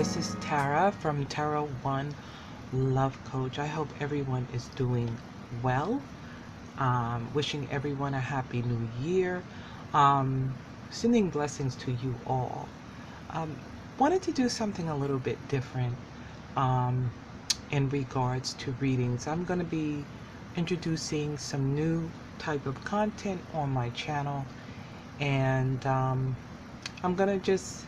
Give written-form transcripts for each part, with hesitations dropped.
This is Tara from Tara One Love Coach. I hope everyone is doing well. Wishing everyone a happy new year. Sending blessings to you all. Um, Wanted to do something a little bit different in regards to readings. I'm going to be introducing some new type of content on my channel, and I'm going to just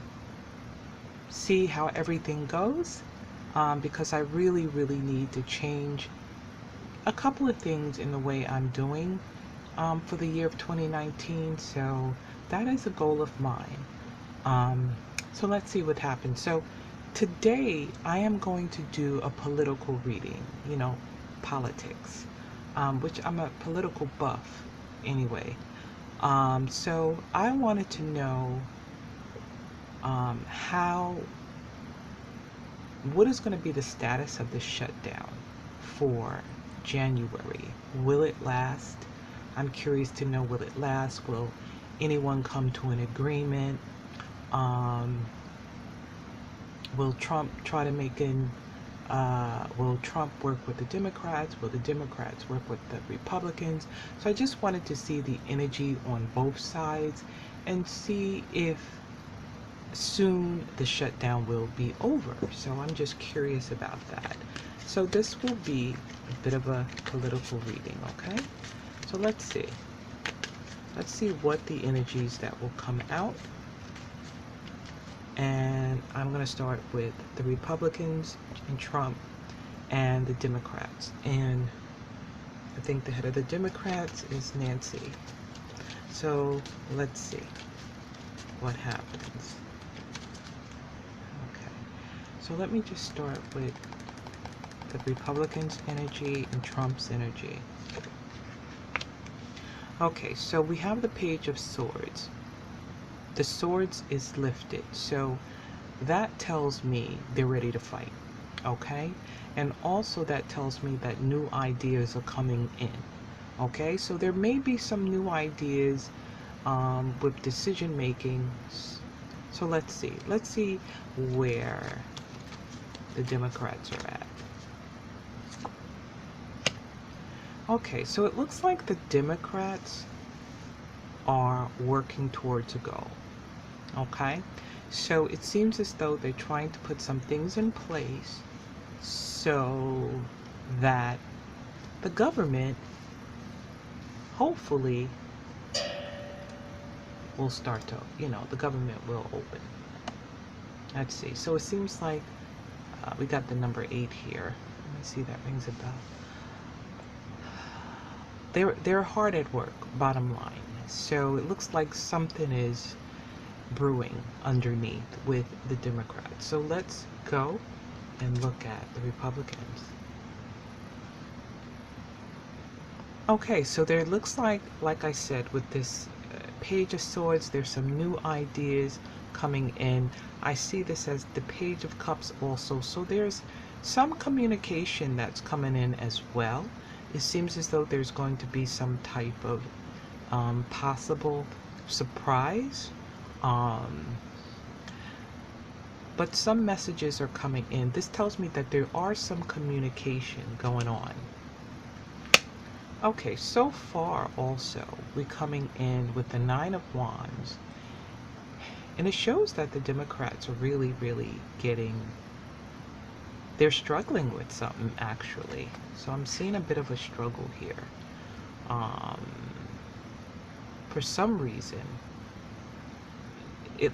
see how everything goes, because I really need to change a couple of things in the way I'm doing for the year of 2019. So that is a goal of mine. So let's see what happens. So today I am going to do a political reading, politics, which I'm a political buff anyway. So I wanted to know what is going to be the status of the shutdown for January. Will it last? I'm curious to know, will it last? Will anyone come to an agreement? Will Trump try to will Trump work with the Democrats? Will the Democrats work with the Republicans? So I just wanted to see the energy on both sides and see if soon the shutdown will be over. So I'm just curious about that. So this will be a bit of a political reading, okay? So let's see. Let's see what the energies that will come out. And I'm going to start with the Republicans and Trump and the Democrats. And I think the head of the Democrats is Nancy. So let's see what happens. Okay. So let me just start with the Republicans' energy and Trump's energy. Okay, so we have the Page of Swords. The swords is lifted, so that tells me they're ready to fight, okay? And also that tells me that new ideas are coming in, okay? So there may be some new ideas with decision making. So let's see where the Democrats are at. Okay, so it looks like the Democrats are working towards a goal. Okay, so it seems as though they're trying to put some things in place so that the government hopefully will start to, the government will open. Let's see. So it seems like we got the number 8 here. Let me see, that rings a bell. They're hard at work, bottom line. So it looks like something is brewing underneath with the Democrats. So let's go and look at the Republicans. Okay, so there looks like I said, with this Page of Swords, there's some new ideas coming in. I see this as the Page of Cups also. So there's some communication that's coming in as well. It seems as though there's going to be some type of possible surprise. But some messages are coming in. This tells me that there are some communication going on. Okay, so far also we're coming in with the 9 of Wands. And it shows that the Democrats are really they're struggling with something, actually. So I'm seeing a bit of a struggle here. For some reason, they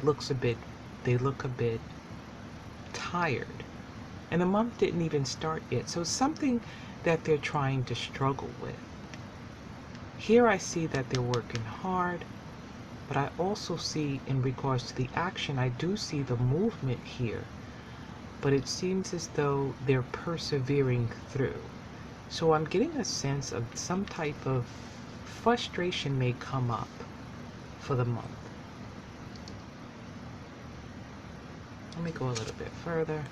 look a bit tired. And the month didn't even start yet. So it's something that they're trying to struggle with. Here I see that they're working hard, but I also see, in regards to the action, I do see the movement here. But it seems as though they're persevering through. So I'm getting a sense of some type of frustration may come up for the month. Let me go a little bit further.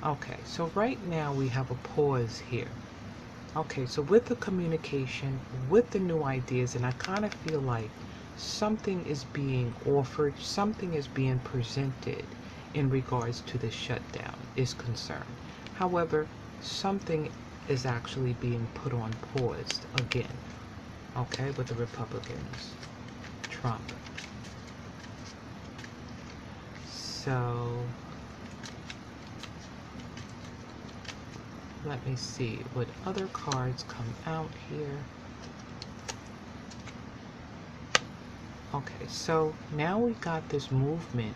Okay, so right now we have a pause here. Okay, so with the communication, with the new ideas, and I kind of feel like something is being offered, something is being presented, in regards to the shutdown is concerned. However, something is actually being put on pause again, okay, with the Republicans, Trump. So let me see what other cards come out here. Okay, so now we got this movement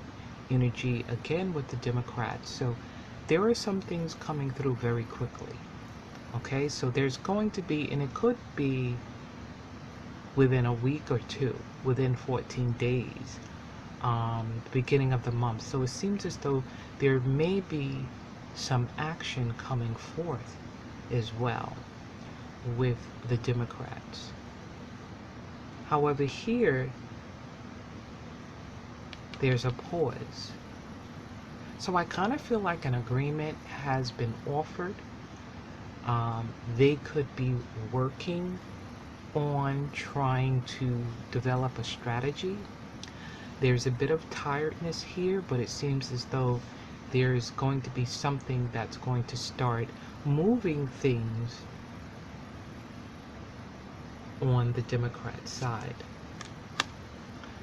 energy again with the Democrats. So there are some things coming through very quickly. Okay, so there's going to be, and it could be within a week or two, within 14 days, beginning of the month. So it seems as though there may be some action coming forth as well with the Democrats. However, here there's a pause. So I kind of feel like an agreement has been offered. They could be working on trying to develop a strategy. There's a bit of tiredness here, but it seems as though there's going to be something that's going to start moving things on the Democrat side.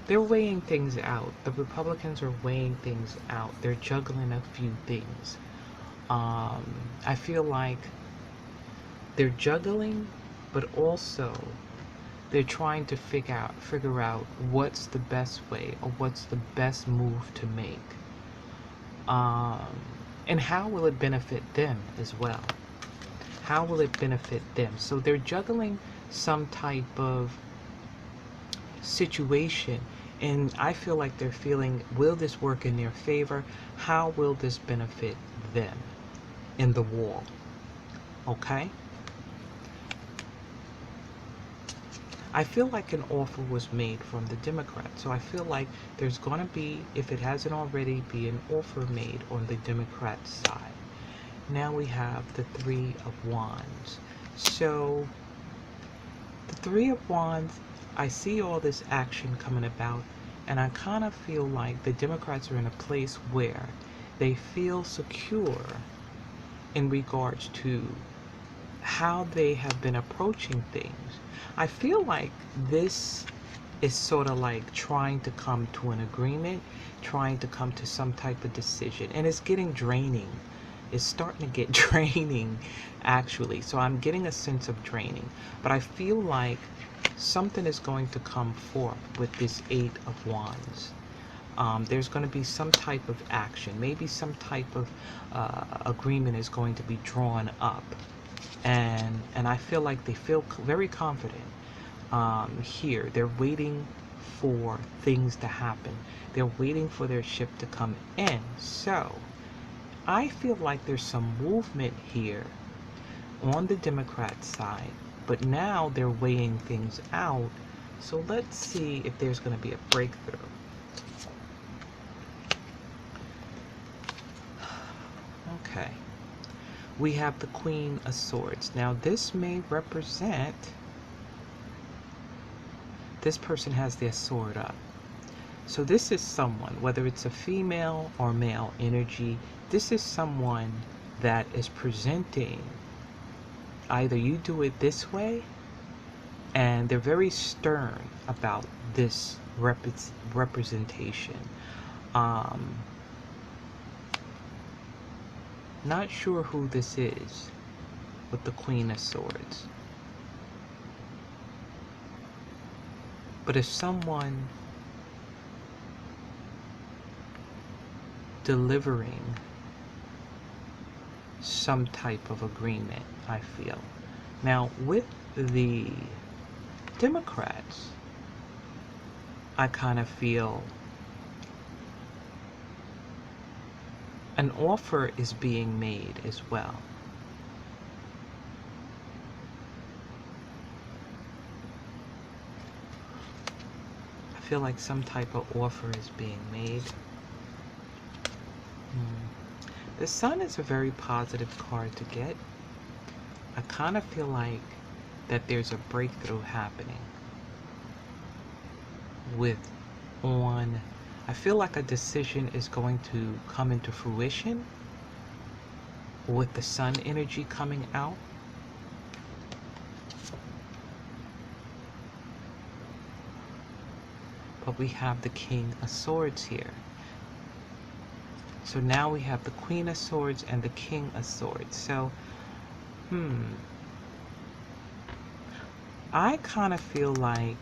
They're weighing things out. The Republicans are weighing things out. They're juggling a few things. I feel like they're juggling, but also they're trying to figure out what's the best way or what's the best move to make. And how will it benefit them as well? How will it benefit them? So they're juggling some type of situation, and I feel like they're feeling, will this work in their favor? How will this benefit them in the war? Okay? I feel like an offer was made from the Democrats. So I feel like there's going to be, if it hasn't already, be an offer made on the Democrat side. Now we have the Three of Wands. So the Three of Wands, I see all this action coming about, and I kind of feel like the Democrats are in a place where they feel secure in regards to how they have been approaching things. I feel like this is sort of like trying to come to an agreement, trying to come to some type of decision, and it's getting draining. It's starting to get draining, actually. So I'm getting a sense of draining, but I feel like something is going to come forth with this Eight of Wands. There's going to be some type of action, maybe some type of agreement is going to be drawn up, and I feel like they feel very confident here. They're waiting for things to happen. They're waiting for their ship to come in. So I feel like there's some movement here on the Democrat side, but now they're weighing things out. So let's see if there's going to be a breakthrough. Okay, we have the Queen of Swords. Now this may represent, this person has their sword up. So this is someone, whether it's a female or male energy, this is someone that is presenting, either you do it this way, and they're very stern about this representation. Not sure who this is with the Queen of Swords. But if someone delivering some type of agreement, I feel. Now with the Democrats, I kind of feel an offer is being made as well. I feel like some type of offer is being made. The Sun is a very positive card to get. I kind of feel like that there's a breakthrough happening with I I feel like a decision is going to come into fruition with the sun energy coming out. But we have the King of Swords here. So now we have the Queen of Swords and the King of Swords. So, I kind of feel like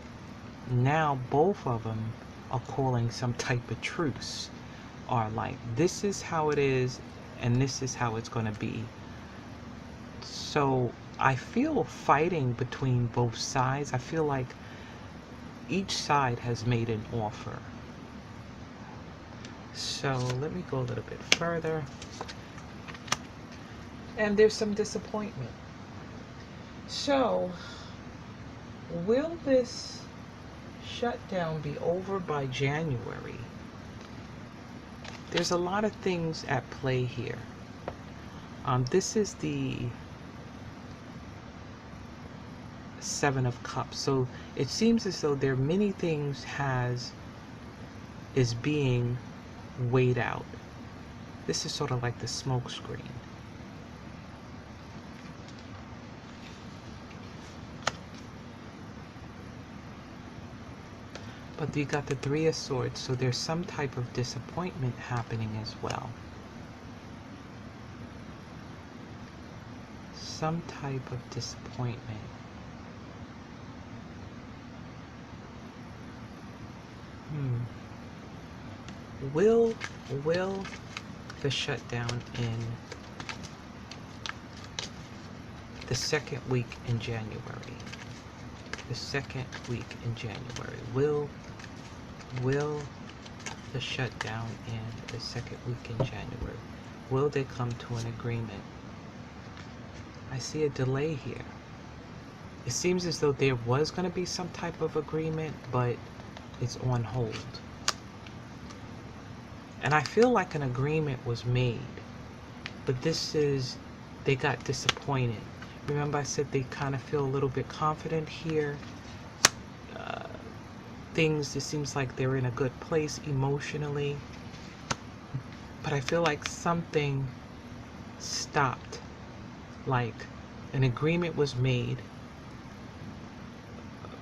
now both of them are calling some type of truce, or like, this is how it is and this is how it's going to be. So I feel fighting between both sides. I feel like each side has made an offer. So let me go a little bit further. And there's some disappointment. So will this shutdown be over by January? There's a lot of things at play here. This is the Seven of Cups. So it seems as though there are many things is being weighed out. This is sort of like the smoke screen. But you got the Three of Swords, so there's some type of disappointment happening as well. Some type of disappointment. Will the shutdown in the second week in January? The second week in January. Will the shutdown in the second week in January? Will they come to an agreement? I see a delay here. It seems as though there was going to be some type of agreement, but it's on hold. And I feel like an agreement was made, but they got disappointed. Remember I said they kind of feel a little bit confident here. It seems like they're in a good place emotionally, but I feel like something stopped. Like an agreement was made,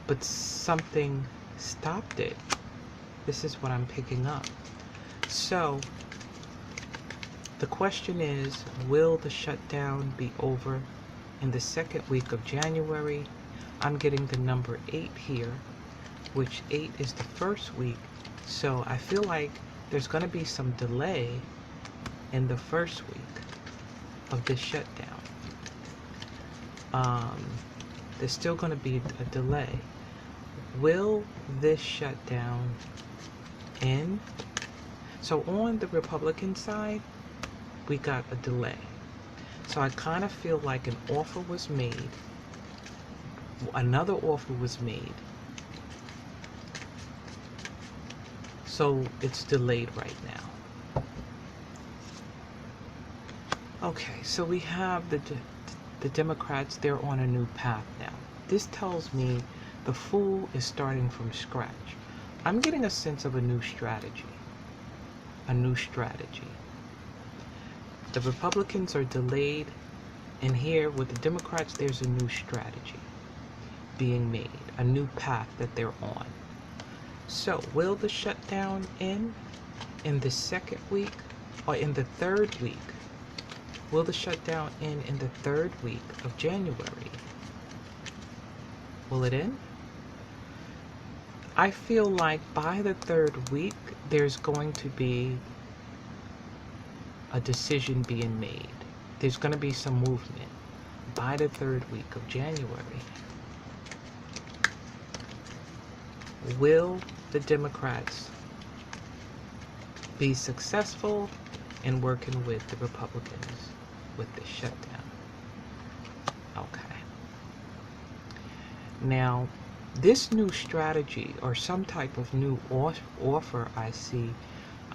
but something stopped it. This is what I'm picking up. So the question is, will the shutdown be over in the second week of January? I'm getting the number 8 here, which 8 is the first week. So I feel like there's going to be some delay in the first week of this shutdown. There's still going to be a delay. Will this shutdown end? So on the Republican side, we got a delay. So I kind of feel like an offer was made. Another offer was made. So it's delayed right now. Okay, so we have the Democrats, they're on a new path now. This tells me the Fool is starting from scratch. I'm getting a sense of a new strategy. A new strategy. The Republicans are delayed, and here with the Democrats, there's a new strategy being made, a new path that they're on. So will the shutdown end in the second week or in the third week? Will the shutdown end in the third week of January? Will it end? I feel like by the third week, there's going to be a decision being made. There's going to be some movement by the third week of January. Will the Democrats be successful in working with the Republicans with this shutdown? Okay. Now, this new strategy or some type of new offer I see,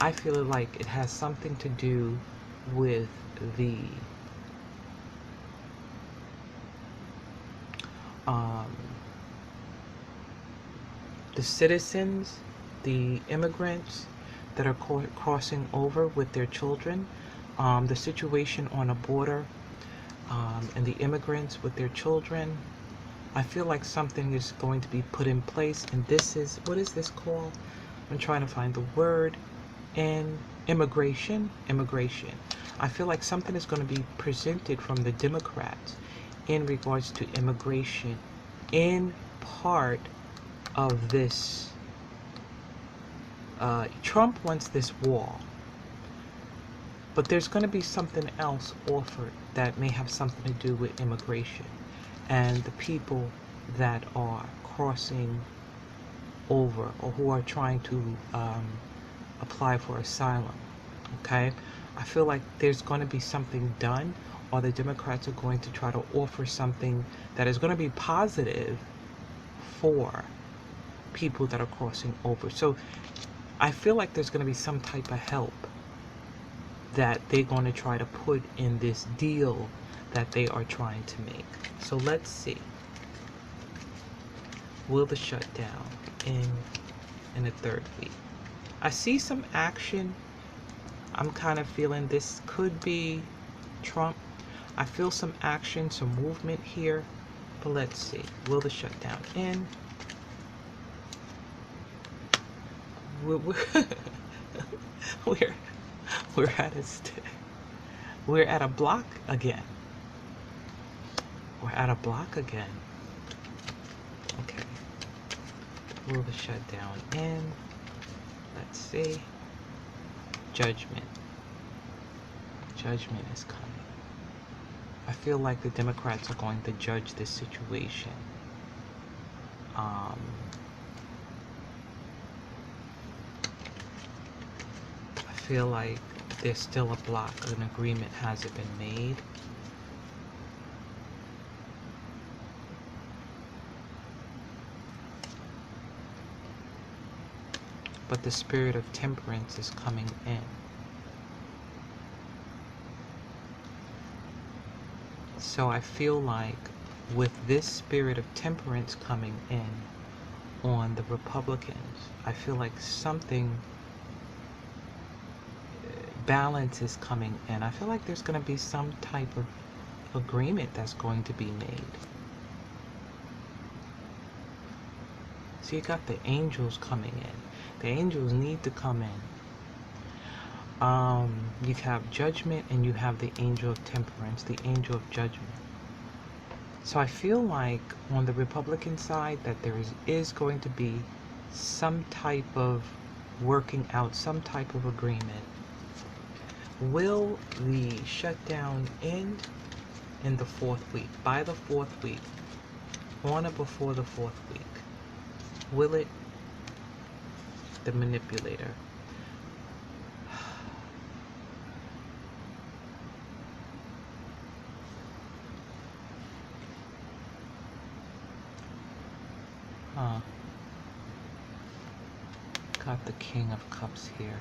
I feel like it has something to do with the citizens, the immigrants, that are crossing over with their children, the situation on a border, and the immigrants with their children. I feel like something is going to be put in place, and this is, what is this called? I'm trying to find the word. In immigration. I feel like something is going to be presented from the Democrats in regards to immigration in part of this. Trump wants this wall, but there's going to be something else offered that may have something to do with immigration and the people that are crossing over or who are trying to apply for asylum. Okay, I feel like there's going to be something done, or the Democrats are going to try to offer something that is going to be positive for people that are crossing over. So I feel like there's going to be some type of help that they're going to try to put in this deal that they are trying to make. So let's see. Will the shutdown in the third week? I see some action. I'm kind of feeling this could be Trump. I feel some action, some movement here. But let's see. Will the shutdown end? We're we're at a block again. We're at a block again. Okay. Will the shutdown end? Let's see. Judgment. Judgment is coming. I feel like the Democrats are going to judge this situation. I feel like there's still a block. An agreement hasn't been made. But the spirit of temperance is coming in. So I feel like with this spirit of temperance coming in on the Republicans, I feel like something, balance is coming in. I feel like there's going to be some type of agreement that's going to be made. So you got the angels coming in. The angels need to come in. You have judgment and you have the angel of temperance, the angel of judgment. So I feel like on the Republican side that there is going to be some type of working out, some type of agreement. Will the shutdown end in the fourth week? By the fourth week, on or before the fourth week? Will it? The manipulator. Got the King of Cups here.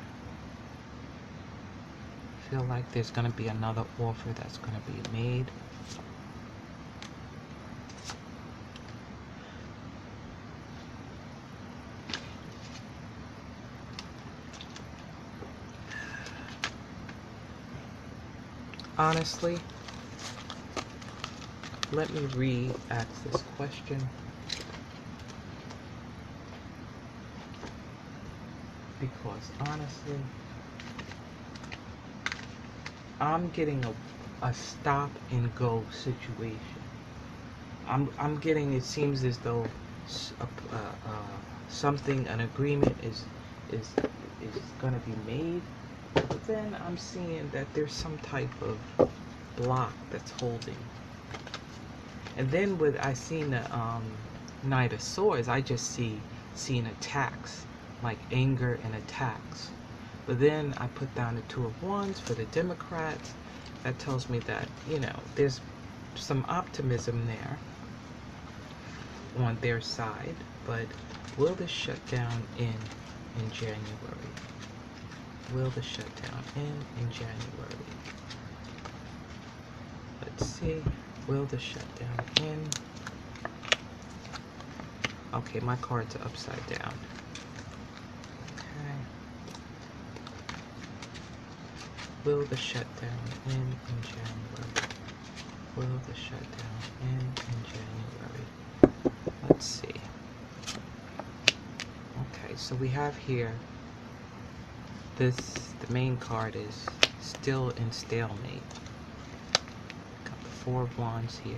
Feel like there's going to be another offer that's going to be made. Honestly, let me re-ask this question. Because honestly, I'm getting a stop and go situation. I'm getting, it seems as though something, an agreement is going to be made, but then I'm seeing that there's some type of block that's holding. And then with I seen the Knight of Swords, I just seen attacks, like anger and attacks. But then I put down the Two of Wands for the Democrats. That tells me that, you know, there's some optimism there on their side. But will the shutdown end in January? Will the shutdown end in January? Let's see. Will the shutdown end? Okay, my cards are upside down. Okay. Will the shutdown end in January? Will the shutdown end in January? Let's see. Okay, so we have here this, the main card is still in stalemate. Got the Four of Wands here.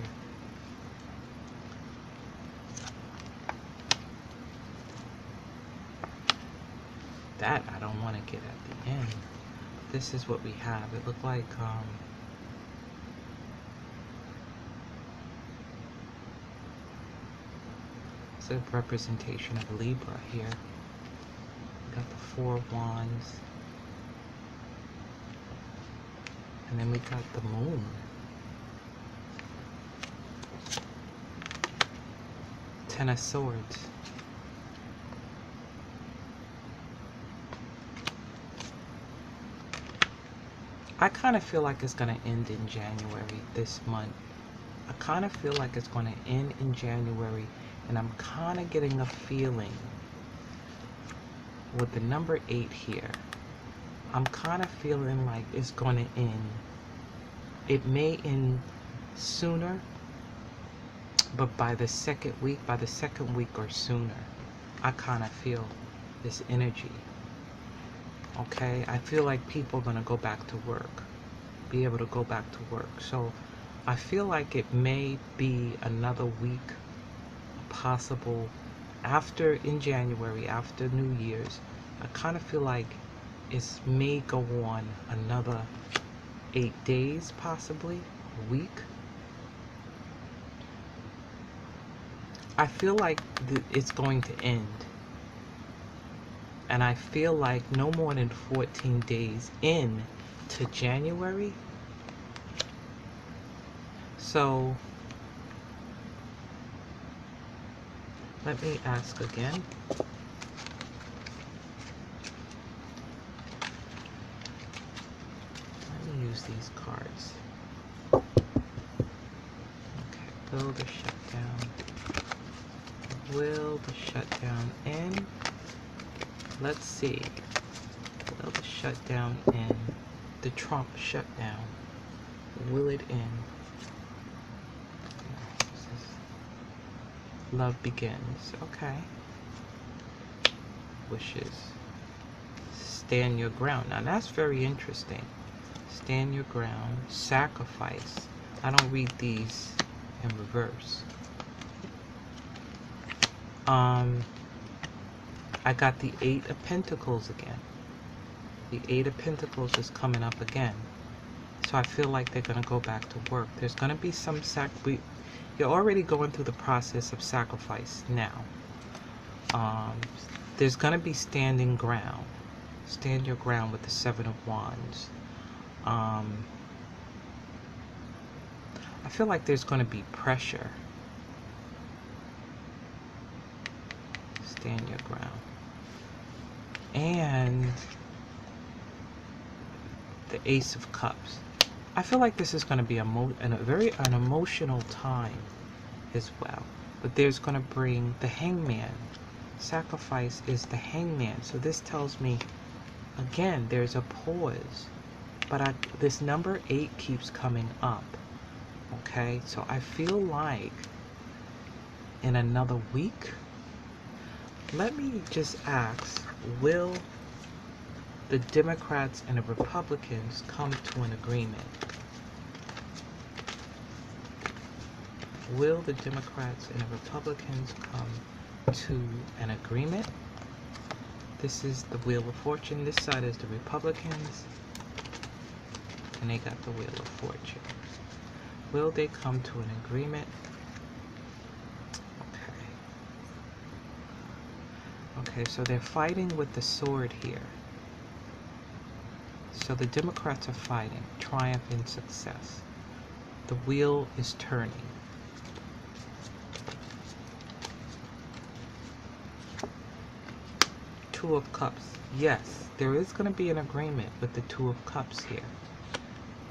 That I don't want to get at the end. This is what we have. It looked like it's a representation of Libra here. We got the Four of Wands. And then we got the Moon. Ten of Swords. I kind of feel like it's going to end in January this month. I kind of feel like it's going to end in January, and I'm kind of getting a feeling with the number 8 here. I'm kind of feeling like it's going to end. It may end sooner, but by the second week or sooner, I kind of feel this energy. Okay, I feel like people are going to go back to work, be able to go back to work. So I feel like it may be another week possible after, in January, after New Year's. I kind of feel like it may go on another 8 days, possibly a week. I feel like it's going to end. And I feel like no more than 14 days in to January. So let me ask again. Let me use these cards. Okay, will the shutdown. Will the shutdown end? Let's see. Will the shutdown end? The Trump shutdown. Will it end? Love begins. Okay. Wishes. Stand your ground. Now that's very interesting. Stand your ground. Sacrifice. I don't read these in reverse. I got the 8 of Pentacles again. The 8 of Pentacles is coming up again. So I feel like they're going to go back to work. There's going to be some you're already going through the process of sacrifice now. There's going to be standing ground. Stand your ground with the 7 of Wands. I feel like there's going to be pressure. Stand your ground. And the Ace of Cups. I feel like this is going to be an emotional time as well. But there's going to bring the Hangman. Sacrifice is the Hangman. So this tells me, again, there's a pause. But this number 8 keeps coming up. Okay, so I feel like in another week, let me just ask, will the Democrats and the Republicans come to an agreement? Will the Democrats and the Republicans come to an agreement? This is the Wheel of Fortune. This side is the Republicans, and they got the Wheel of Fortune. Will they come to an agreement? Okay, so they're fighting with the sword here. So the Democrats are fighting. Triumph and success. The wheel is turning. Two of Cups. Yes, there is going to be an agreement with the Two of Cups here.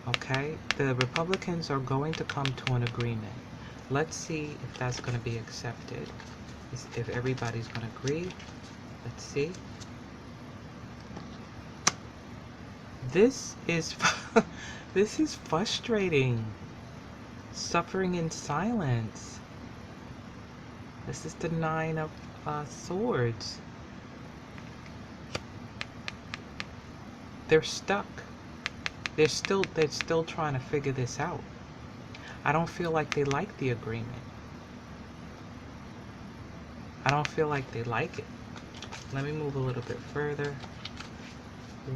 Okay, the Republicans are going to come to an agreement. Let's see if that's going to be accepted. If everybody's going to agree. Let's see. This is this is frustrating. Suffering in silence. This is the Nine of Swords. They're stuck. They're still trying to figure this out. I don't feel like they like the agreement. I don't feel like they like it. Let me move a little bit further.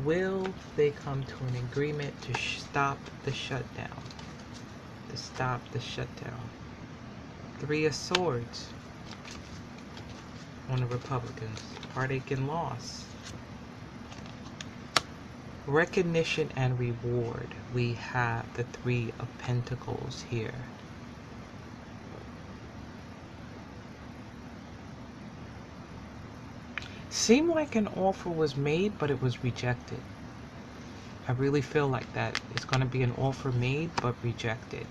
Will they come to an agreement to stop the shutdown? To stop the shutdown. Three of Swords on the Republicans. Heartache and loss. Recognition and reward. We have the Three of Pentacles here. Seemed like an offer was made, but it was rejected. I really feel like that. It's going to be an offer made, but rejected.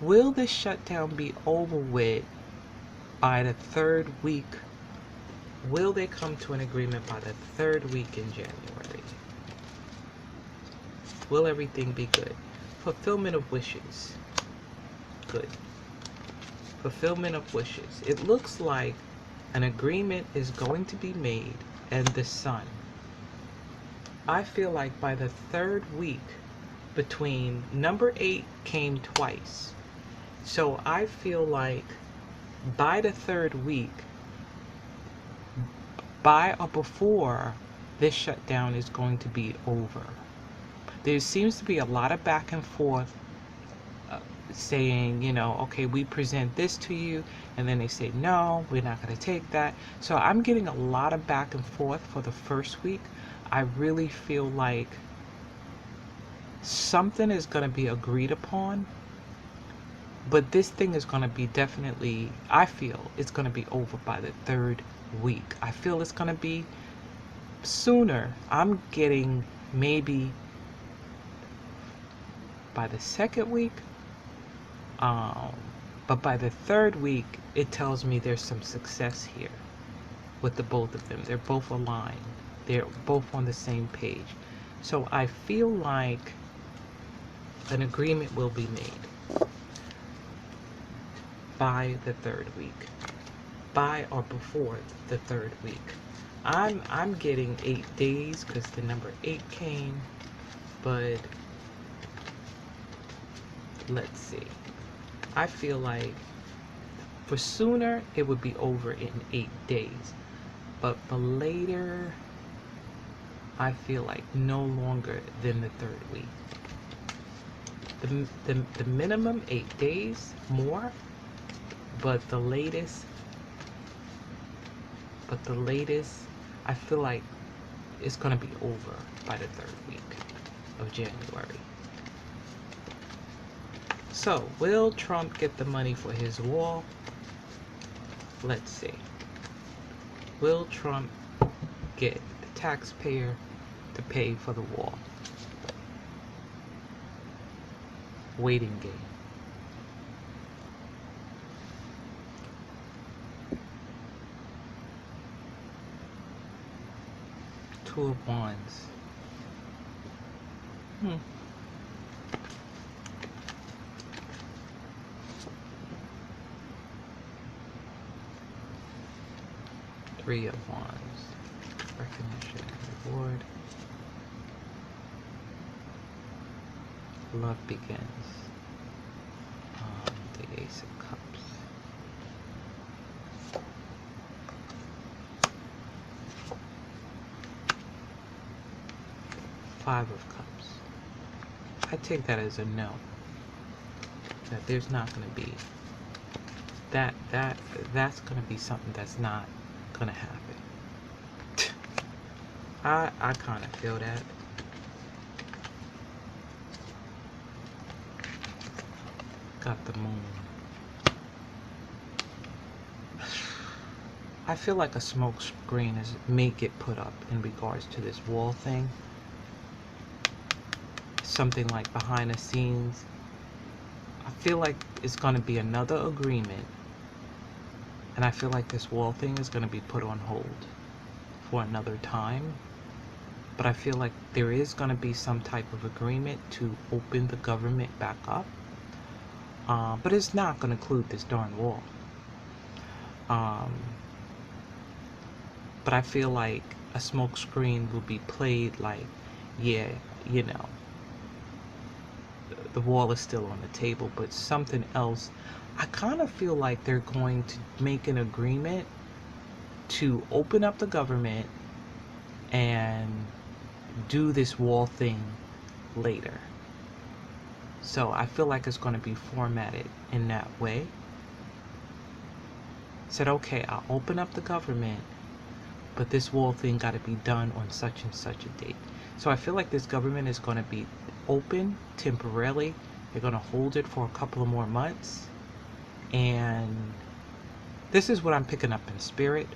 Will this shutdown be over with by the 3rd week? Will they come to an agreement by the 3rd week in January? Will everything be good? Fulfillment of wishes. Good. Fulfillment of wishes. It looks like an agreement is going to be made, and the Sun. I feel like by the 3rd week, between number 8 came twice. So I feel like by the 3rd week, by or before, this shutdown is going to be over. There seems to be a lot of back and forth saying, you know, okay, we present this to you, and then they say, no, we're not going to take that. So I'm getting a lot of back and forth for the 1st week. I really feel like something is going to be agreed upon, but this thing is going to be definitely, I feel it's going to be over by the 3rd week. I feel it's going to be sooner. I'm getting maybe by the 2nd week, but by the 3rd week, it tells me there's some success here with the both of them. They're both aligned. They're both on the same page. So I feel like an agreement will be made by the 3rd week, by or before the 3rd week. I'm getting 8 days because the number 8 came, but let's see. I feel like for sooner it would be over in 8 days, but for later, I feel like no longer than the 3rd week. The minimum 8 days more, but the latest I feel like it's going to be over by the 3rd week of January. So, will Trump get the money for his wall? Let's see. Will Trump get the taxpayer to pay for the wall? Waiting game. Two of Wands. Three of Wands. Recognition and reward. Love begins. The Ace of Cups. Five of Cups. I take that as a no. That there's not going to be that's going to be something that's not going to happen. I kind of feel that. Got the Moon. I feel like a smoke screen may get put up in regards to this wall thing. Something like behind the scenes. I feel like it's going to be another agreement And I feel like this wall thing is going to be put on hold for another time. But I feel like there is going to be some type of agreement to open the government back up. But it's not going to include this darn wall. But I feel like a smoke screen will be played like, yeah, you know, the wall is still on the table, but something else. I kind of feel like they're going to make an agreement to open up the government and do this wall thing later. So I feel like it's going to be formatted in that way. Said, okay, I'll open up the government, but this wall thing got to be done on such and such a date. So I feel like this government is going to be open temporarily. They're going to hold it for a couple of more months. And this is what I'm picking up in spirit.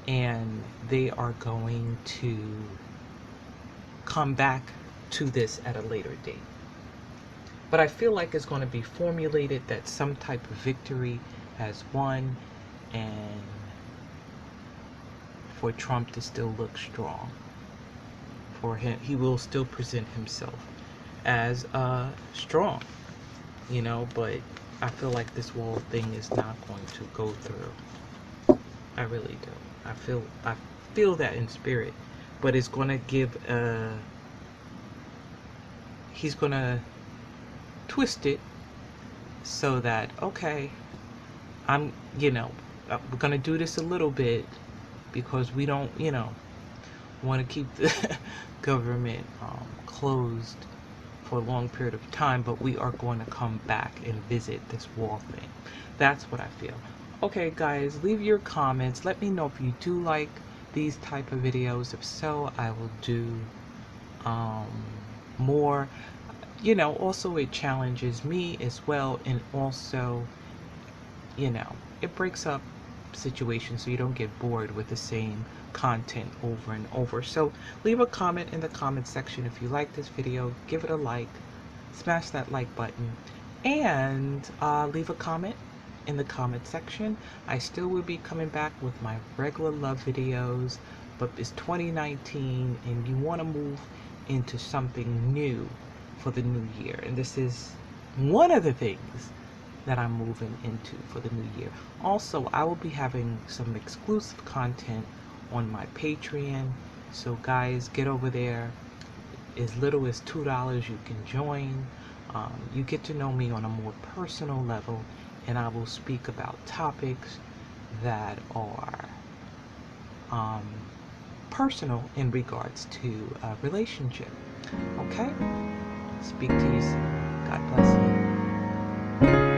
And they are going to come back to this at a later date. But I feel like it's going to be formulated that some type of victory has won, and for Trump to still look strong. For him, he will still present himself as strong, you know, but I feel like this wall thing is not going to go through. I really do. I feel that in spirit, but it's going to give he's going to twist it so that, okay, I'm, you know, we're going to do this a little bit because we don't, you know, want to keep the government closed for a long period of time, but we are going to come back and visit this wall thing. That's what I feel. Okay, guys, leave your comments. Let me know if you do like these type of videos. If so, I will do more. You know, also it challenges me as well, and also, you know, it breaks up situations so you don't get bored with the same content over and over. So leave a comment in the comment section if you like this video. Give it a like, smash that like button, and leave a comment in the comment section. I still will be coming back with my regular love videos, but it's 2019 and you want to move into something new for the new year, and this is one of the things that I'm moving into for the new year. Also, I will be having some exclusive content on my Patreon, so guys, get over there. As little as $2 you can join. You get to know me on a more personal level, and I will speak about topics that are personal in regards to a relationship. Okay? Speak to you soon. God bless you.